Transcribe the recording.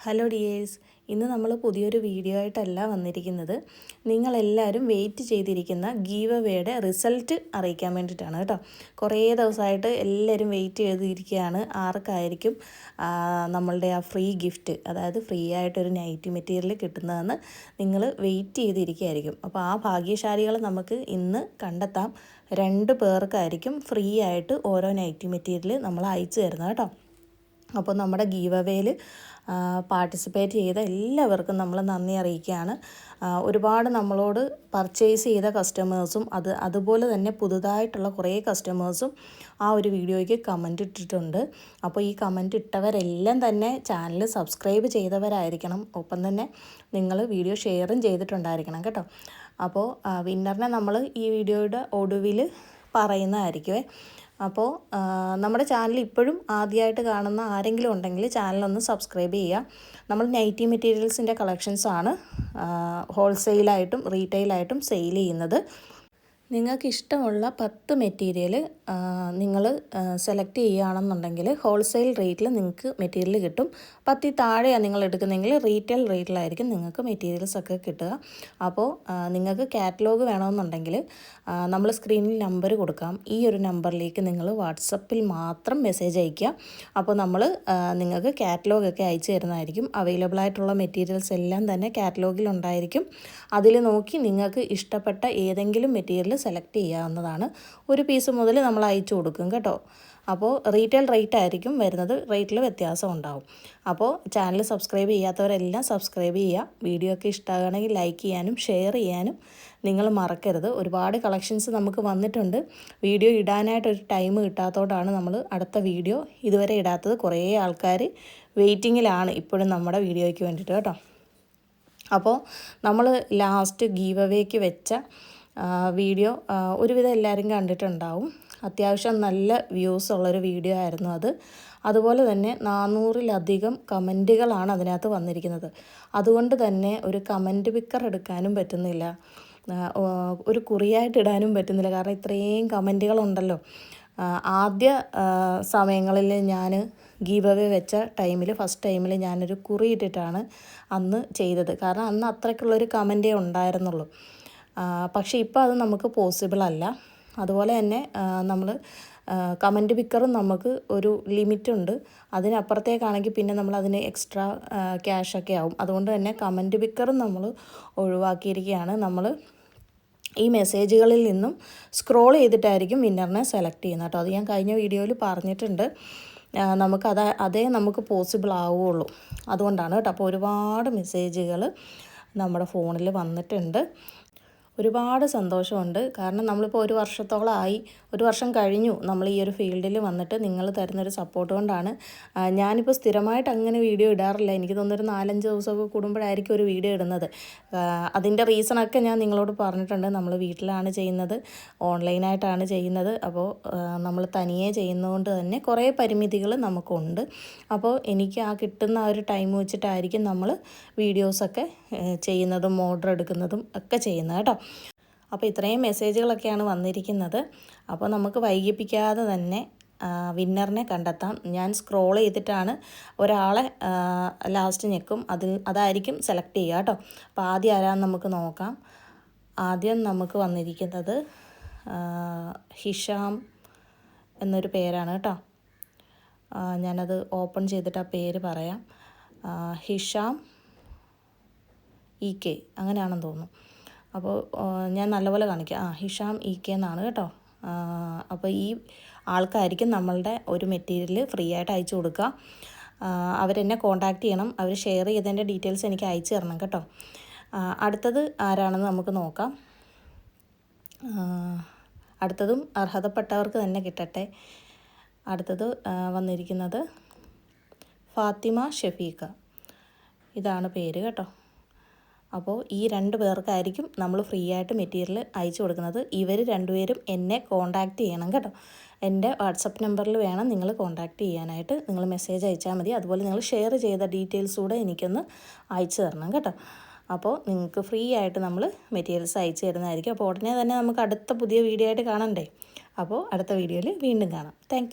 Hello dears, ഇന്ന് നമ്മൾ പുതിയൊരു വീഡിയോ ആയിട്ടല്ല വന്നിരിക്കുന്നത്. നിങ്ങളെല്ലാവരും വെയിറ്റ് ചെയ്തിരിക്കുന്ന ഗീവ് അവേയുടെ റിസൾട്ട് അറിയിക്കാൻ വേണ്ടിയിട്ടാണ് കേട്ടോ. കുറേ ദിവസമായിട്ട് എല്ലാവരും വെയിറ്റ് ചെയ്തിരിക്കുകയാണ് ആർക്കായിരിക്കും നമ്മളുടെ ആ ഫ്രീ ഗിഫ്റ്റ്, അതായത് ഫ്രീ ആയിട്ടൊരു നൈറ്റി മെറ്റീരിയൽ കിട്ടുന്നതെന്ന് നിങ്ങൾ വെയിറ്റ് ചെയ്തിരിക്കുകയായിരിക്കും. അപ്പോൾ ആ ഭാഗ്യശാലികളെ നമുക്ക് ഇന്ന് കണ്ടെത്താം. 2 പേർക്കായിരിക്കും ഫ്രീ ആയിട്ട് ഓരോ നൈറ്റി മെറ്റീരിയൽ നമ്മൾ അയച്ചു തരുന്നത് കേട്ടോ. അപ്പോൾ നമ്മുടെ ഗീവ് അവേയിൽ പാർട്ടിസിപ്പേറ്റ് ചെയ്ത എല്ലാവർക്കും നമ്മൾ നന്ദി അറിയിക്കുകയാണ്. ഒരുപാട് നമ്മളോട് പർച്ചേസ് ചെയ്ത കസ്റ്റമേഴ്സും അതുപോലെ തന്നെ പുതുതായിട്ടുള്ള കുറേ കസ്റ്റമേഴ്സും ആ ഒരു വീഡിയോയ്ക്ക് കമൻറ്റ് ഇട്ടിട്ടുണ്ട്. അപ്പോൾ ഈ കമൻറ്റ് ഇട്ടവരെല്ലാം തന്നെ ചാനൽ സബ്സ്ക്രൈബ് ചെയ്തവരായിരിക്കണം. ഒപ്പം തന്നെ നിങ്ങൾ വീഡിയോ ഷെയറും ചെയ്തിട്ടുണ്ടായിരിക്കണം കേട്ടോ. അപ്പോൾ വിന്നറിനെ നമ്മൾ ഈ വീഡിയോയുടെ ഒടുവിൽ പറയുന്നതായിരിക്കുമേ. അപ്പോൾ നമ്മുടെ ചാനൽ ഇപ്പോഴും ആദ്യമായിട്ട് കാണുന്ന ആരെങ്കിലും ഉണ്ടെങ്കിൽ ചാനലൊന്ന് സബ്സ്ക്രൈബ് ചെയ്യുക. നമ്മൾ നൈറ്റി മെറ്റീരിയൽസിൻ്റെ കളക്ഷൻസാണ് ഹോൾസെയിലായിട്ടും റീറ്റെയിലായിട്ടും സെയിൽ ചെയ്യുന്നത്. നിങ്ങൾക്ക് ഇഷ്ടമുള്ള 10 മെറ്റീരിയൽ നിങ്ങൾ സെലക്ട് ചെയ്യുകയാണെന്നുണ്ടെങ്കിൽ ഹോൾസെയിൽ റേറ്റിൽ നിങ്ങൾക്ക് മെറ്റീരിയൽ കിട്ടും. 10 താഴെയാണ് നിങ്ങൾ എടുക്കുന്നതെങ്കിൽ റീറ്റെയിൽ റേറ്റിലായിരിക്കും നിങ്ങൾക്ക് മെറ്റീരിയൽസൊക്കെ കിട്ടുക. അപ്പോൾ നിങ്ങൾക്ക് കാറ്റലോഗ് വേണമെന്നുണ്ടെങ്കിൽ നമ്മൾ സ്ക്രീനിൽ നമ്പർ കൊടുക്കാം. ഈ ഒരു നമ്പറിലേക്ക് നിങ്ങൾ വാട്സപ്പിൽ മാത്രം മെസ്സേജ് അയയ്ക്കുക. അപ്പോൾ നമ്മൾ നിങ്ങൾക്ക് കാറ്റലോഗൊക്കെ അയച്ചു തരുന്നതായിരിക്കും. അവൈലബിൾ ആയിട്ടുള്ള മെറ്റീരിയൽസ് എല്ലാം തന്നെ കാറ്റലോഗിലുണ്ടായിരിക്കും. അതിൽ നോക്കി നിങ്ങൾക്ക് ഇഷ്ടപ്പെട്ട ഏതെങ്കിലും മെറ്റീരിയൽ സെലക്ട് ചെയ്യാവുന്നതാണ്. ഒരു പീസ് മുതൽ നമ്മൾ അയച്ചു കൊടുക്കും കേട്ടോ. അപ്പോൾ റീറ്റെയിൽ റേറ്റ് ആയിരിക്കും വരുന്നത്, റേറ്റിൽ വ്യത്യാസം ഉണ്ടാവും. അപ്പോൾ ചാനൽ സബ്സ്ക്രൈബ് ചെയ്യാത്തവരെല്ലാം സബ്സ്ക്രൈബ് ചെയ്യുക. വീഡിയോ ഒക്കെ ഇഷ്ടമാണെങ്കിൽ ലൈക്ക് ചെയ്യാനും ഷെയർ ചെയ്യാനും നിങ്ങൾ മറക്കരുത്. ഒരുപാട് കളക്ഷൻസ് നമുക്ക് വന്നിട്ടുണ്ട്. വീഡിയോ ഇടാനായിട്ടൊരു ടൈം കിട്ടാത്തതുകൊണ്ടാണ് നമ്മൾ അടുത്ത വീഡിയോ ഇതുവരെ ഇടാത്തത്. കുറേ ആൾക്കാർ വെയിറ്റിങ്ങിലാണ് ഇപ്പോഴും നമ്മുടെ വീഡിയോയ്ക്ക് വേണ്ടിയിട്ട് കേട്ടോ. അപ്പോൾ നമ്മൾ ലാസ്റ്റ് ഗീവ് അവേക്ക് വെച്ച വീഡിയോ ഒരുവിധം എല്ലാവരും കണ്ടിട്ടുണ്ടാവും. അത്യാവശ്യം നല്ല വ്യൂസ് ഉള്ളൊരു വീഡിയോ ആയിരുന്നു അത്. അതുപോലെ തന്നെ 400-ലധികം കമൻറ്റുകളാണ് അതിനകത്ത് വന്നിരിക്കുന്നത്. അതുകൊണ്ട് തന്നെ ഒരു കമൻറ്റ് പിക്കർ എടുക്കാനും പറ്റുന്നില്ല, ഒരു കുറിയായിട്ട് ഇടാനും പറ്റുന്നില്ല. കാരണം ഇത്രയും കമൻറ്റുകളുണ്ടല്ലോ. ആദ്യ സമയങ്ങളിൽ ഞാൻ ഗീവ് അവേ വെച്ച ടൈമിൽ ഫസ്റ്റ് ടൈമിൽ ഞാനൊരു കുറി ഇട്ടിട്ടാണ് അന്ന് ചെയ്തത്. കാരണം അന്ന് അത്രയ്ക്കുള്ളൊരു കമൻറ്റേ ഉണ്ടായിരുന്നുള്ളൂ. പക്ഷേ ഇപ്പോൾ അത് നമുക്ക് പോസിബിൾ അല്ല. അതുപോലെ തന്നെ നമ്മൾ കമൻറ്റ് പിക്കറും നമുക്ക് ഒരു ലിമിറ്റുണ്ട്. അതിനപ്പുറത്തേക്കാണെങ്കിൽ പിന്നെ നമ്മൾ അതിന് എക്സ്ട്രാ ക്യാഷൊക്കെ ആവും. അതുകൊണ്ട് തന്നെ കമൻറ്റ് പിക്കറും നമ്മൾ ഒഴിവാക്കിയിരിക്കുകയാണ്. നമ്മൾ ഈ മെസ്സേജുകളിൽ നിന്നും സ്ക്രോൾ ചെയ്തിട്ടായിരിക്കും വിന്നറിനെ സെലക്ട് ചെയ്യുന്നത് കേട്ടോ. അത് ഞാൻ കഴിഞ്ഞ വീഡിയോയിൽ പറഞ്ഞിട്ടുണ്ട്. അതേ നമുക്ക് പോസിബിൾ ആവുകയുള്ളൂ. അതുകൊണ്ടാണ് കേട്ടോ. അപ്പോൾ ഒരുപാട് മെസ്സേജുകൾ നമ്മുടെ ഫോണിൽ വന്നിട്ടുണ്ട്. ഒരുപാട് സന്തോഷമുണ്ട്. കാരണം നമ്മളിപ്പോൾ 1 വർഷത്തോളമായി, 1 വർഷം കഴിഞ്ഞു നമ്മൾ ഈ ഒരു ഫീൽഡിൽ വന്നിട്ട്. നിങ്ങൾ തരുന്നൊരു സപ്പോർട്ട് കൊണ്ടാണ്. ഞാനിപ്പോൾ സ്ഥിരമായിട്ട് അങ്ങനെ വീഡിയോ ഇടാറില്ല. എനിക്ക് തോന്നുന്നൊരു 4-5 ദിവസമൊക്കെ കൂടുമ്പോഴായിരിക്കും ഒരു വീഡിയോ ഇടുന്നത്. അതിൻ്റെ റീസണൊക്കെ ഞാൻ നിങ്ങളോട് പറഞ്ഞിട്ടുണ്ട്. നമ്മൾ വീട്ടിലാണ് ചെയ്യുന്നത്, ഓൺലൈനായിട്ടാണ് ചെയ്യുന്നത്. അപ്പോൾ നമ്മൾ തനിയെ ചെയ്യുന്നതുകൊണ്ട് തന്നെ കുറേ പരിമിതികൾ നമുക്കുണ്ട്. അപ്പോൾ എനിക്ക് ആ കിട്ടുന്ന ആ ഒരു ടൈം വെച്ചിട്ടായിരിക്കും നമ്മൾ വീഡിയോസൊക്കെ ചെയ്യുന്നതും ഓർഡർ എടുക്കുന്നതും ഒക്കെ ചെയ്യുന്നത് കേട്ടോ. അപ്പോൾ ഇത്രയും മെസ്സേജുകളൊക്കെയാണ് വന്നിരിക്കുന്നത്. അപ്പോൾ നമുക്ക് വൈകിപ്പിക്കാതെ തന്നെ വിന്നറിനെ കണ്ടെത്താം. ഞാൻ സ്ക്രോൾ ചെയ്തിട്ടാണ് ഒരാളെ ലാസ്റ്റ് ഞെക്കും. അതായിരിക്കും സെലക്ട് ചെയ്യുക കേട്ടോ. അപ്പോൾ ആദ്യം ആരാന്ന് നമുക്ക് നോക്കാം. ആദ്യം നമുക്ക് വന്നിരിക്കുന്നത് ഹിഷാം എന്നൊരു പേരാണ് കേട്ടോ. ഞാനത് ഓപ്പൺ ചെയ്തിട്ട് ആ പേര് പറയാം. ഹിഷാം EK അങ്ങനെയാണെന്ന് തോന്നുന്നു. അപ്പോൾ ഞാൻ നല്ലപോലെ കാണിക്കാം. ഹിഷാം EK എന്നാണ് കേട്ടോ. അപ്പോൾ ഈ ആൾക്കായിരിക്കും നമ്മളുടെ ഒരു മെറ്റീരിയൽ ഫ്രീ ആയിട്ട് അയച്ചു കൊടുക്കുക. അവരെന്നെ കോൺടാക്റ്റ് ചെയ്യണം. അവർ ഷെയർ ചെയ്തതിൻ്റെ ഡീറ്റെയിൽസ് എനിക്ക് അയച്ചു തരണം കേട്ടോ. അടുത്തത് ആരാണെന്ന് നമുക്ക് നോക്കാം. അടുത്തതും അർഹതപ്പെട്ടവർക്ക് തന്നെ കിട്ടട്ടെ. അടുത്തത് വന്നിരിക്കുന്നത് ഫാത്തിമ ഷഫീഖ, ഇതാണ് പേര് കേട്ടോ. അപ്പോൾ ഈ 2 പേർക്കായിരിക്കും നമ്മൾ ഫ്രീ ആയിട്ട് മെറ്റീരിയൽ അയച്ചു കൊടുക്കുന്നത്. ഇവർ 2 പേരും എന്നെ കോൺടാക്റ്റ് ചെയ്യണം കേട്ടോ. എൻ്റെ വാട്സപ്പ് നമ്പറിൽ വേണം നിങ്ങൾ കോൺടാക്റ്റ് ചെയ്യാനായിട്ട്. നിങ്ങൾ മെസ്സേജ് അയച്ചാൽ മതി. അതുപോലെ നിങ്ങൾ ഷെയർ ചെയ്ത ഡീറ്റെയിൽസ് കൂടെ എനിക്കൊന്ന് അയച്ചു തരണം കേട്ടോ. അപ്പോൾ നിങ്ങൾക്ക് ഫ്രീ ആയിട്ട് നമ്മൾ മെറ്റീരിയൽസ് അയച്ചു തരുന്നതായിരിക്കും. അപ്പോൾ ഉടനെ തന്നെ നമുക്ക് അടുത്ത പുതിയ വീഡിയോ ആയിട്ട് കാണണ്ടേ. അപ്പോൾ അടുത്ത വീഡിയോയിൽ വീണ്ടും കാണാം. താങ്ക്